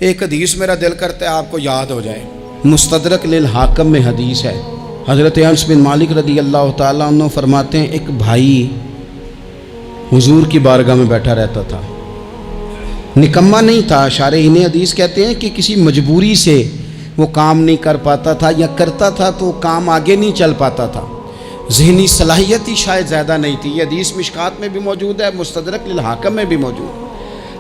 ایک حدیث میرا دل کرتا ہے آپ کو یاد ہو جائے، مستدرک للحاکم میں حدیث ہے۔ حضرت انس بن مالک رضی اللہ تعالیٰ عنہ فرماتے ہیں ایک بھائی حضور کی بارگاہ میں بیٹھا رہتا تھا، نکما نہیں تھا، شارحین حدیث کہتے ہیں کہ کسی مجبوری سے وہ کام نہیں کر پاتا تھا، یا کرتا تھا تو کام آگے نہیں چل پاتا تھا، ذہنی صلاحیت ہی شاید زیادہ نہیں تھی۔ یہ حدیث مشکات میں بھی موجود ہے، مستدرک للحاکم میں بھی موجود ہے۔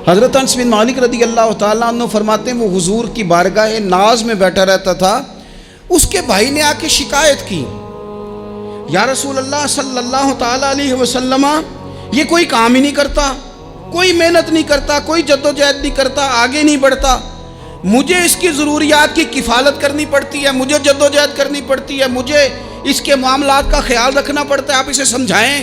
حضرت انس بن مالک رضی اللہ تعالیٰ عنہ فرماتے ہیں وہ حضور کی بارگاہ ناز میں بیٹھا رہتا تھا، اس کے بھائی نے آ کے شکایت کی، یا رسول اللہ صلی اللہ تعالیٰ علیہ وسلم، یہ کوئی کام ہی نہیں کرتا، کوئی محنت نہیں کرتا، کوئی جدوجہد نہیں کرتا، آگے نہیں بڑھتا، مجھے اس کی ضروریات کی کفالت کرنی پڑتی ہے، مجھے جدوجہد کرنی پڑتی ہے، مجھے اس کے معاملات کا خیال رکھنا پڑتا ہے، آپ اسے سمجھائیں۔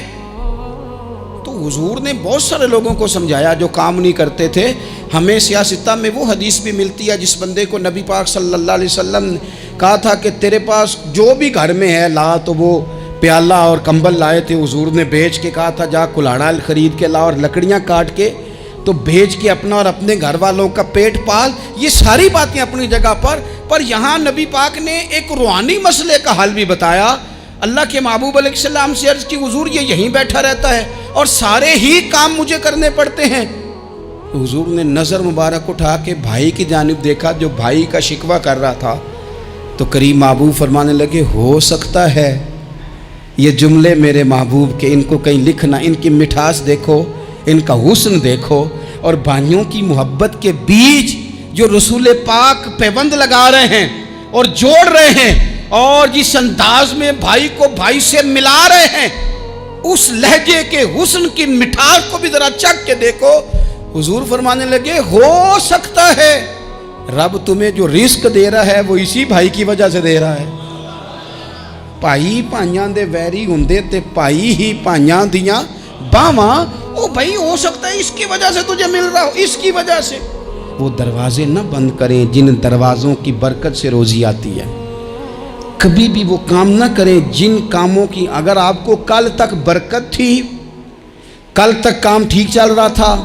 تو حضور نے بہت سارے لوگوں کو سمجھایا جو کام نہیں کرتے تھے۔ ہمیں سیاستہ میں وہ حدیث بھی ملتی ہے جس بندے کو نبی پاک صلی اللہ علیہ وسلم نے کہا تھا کہ تیرے پاس جو بھی گھر میں ہے لا، تو وہ پیالہ اور کمبل لائے تھے، حضور نے بیچ کے کہا تھا جا کلاڑا خرید کے لا اور لکڑیاں کاٹ کے تو بیچ کے اپنا اور اپنے گھر والوں کا پیٹ پال۔ یہ ساری باتیں اپنی جگہ پر یہاں نبی پاک نے ایک روحانی مسئلے کا حل بھی بتایا۔ اللہ کے محبوب علیہ السلام سے عرض کی حضور یہ یہیں بیٹھا رہتا ہے اور سارے ہی کام مجھے کرنے پڑتے ہیں۔ حضور نے نظر مبارک اٹھا کے بھائی کی جانب دیکھا جو بھائی کا شکوہ کر رہا تھا، تو قریب محبوب فرمانے لگے ہو سکتا ہے یہ جملے میرے محبوب کے، ان کو کہیں لکھنا، ان کی مٹھاس دیکھو، ان کا حسن دیکھو، اور بھائیوں کی محبت کے بیج جو رسول پاک پیوند لگا رہے ہیں اور جوڑ رہے ہیں، اور جس انداز میں بھائی کو بھائی سے ملا رہے ہیں، اس لہجے کے حسن کی مٹھاس کو بھی ذرا چکھ کے دیکھو۔ حضور فرمانے لگے ہو سکتا ہے رب تمہیں جو رزق دے رہا ہے وہ اسی بھائی کی وجہ سے دے رہا ہے۔ بھائی پائیاں دے ویری ہوندے تے بھائی ہی پائیاں دیاں باواں، او بھائی ہو سکتا ہے اس کی وجہ سے تجھے مل رہا ہو، اس کی وجہ سے۔ وہ دروازے نہ بند کریں جن دروازوں کی برکت سے روزی آتی ہے، کبھی بھی وہ کام نہ کریں جن کاموں کی اگر آپ کو کل تک برکت تھی، کل تک کام ٹھیک چل رہا تھا،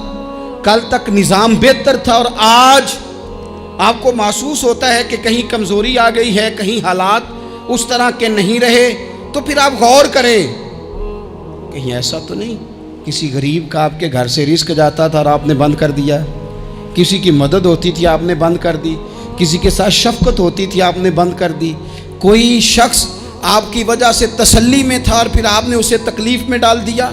کل تک نظام بہتر تھا، اور آج آپ کو محسوس ہوتا ہے کہ کہیں کمزوری آ گئی ہے، کہیں حالات اس طرح کے نہیں رہے، تو پھر آپ غور کریں کہیں ایسا تو نہیں کسی غریب کا آپ کے گھر سے رزق جاتا تھا اور آپ نے بند کر دیا، کسی کی مدد ہوتی تھی آپ نے بند کر دی، کسی کے ساتھ شفقت ہوتی تھی آپ نے بند کر دی، کوئی شخص آپ کی وجہ سے تسلی میں تھا اور پھر آپ نے اسے تکلیف میں ڈال دیا۔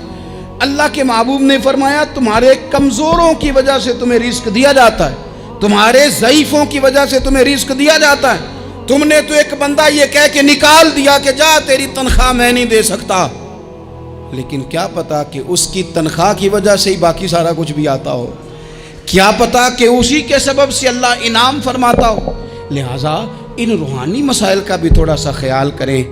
اللہ کے محبوب نے فرمایا تمہارے کمزوروں کی وجہ سے تمہیں رزق دیا جاتا ہے، تمہارے ضعیفوں کی وجہ سے تمہیں رزق دیا جاتا ہے۔ تم نے تو ایک بندہ یہ کہہ کے نکال دیا کہ جا تیری تنخواہ میں نہیں دے سکتا، لیکن کیا پتا کہ اس کی تنخواہ کی وجہ سے ہی باقی سارا کچھ بھی آتا ہو، کیا پتا کہ اسی کے سبب سے اللہ انعام فرماتا ہو۔ لہٰذا ان روحانی مسائل کا بھی تھوڑا سا خیال کریں۔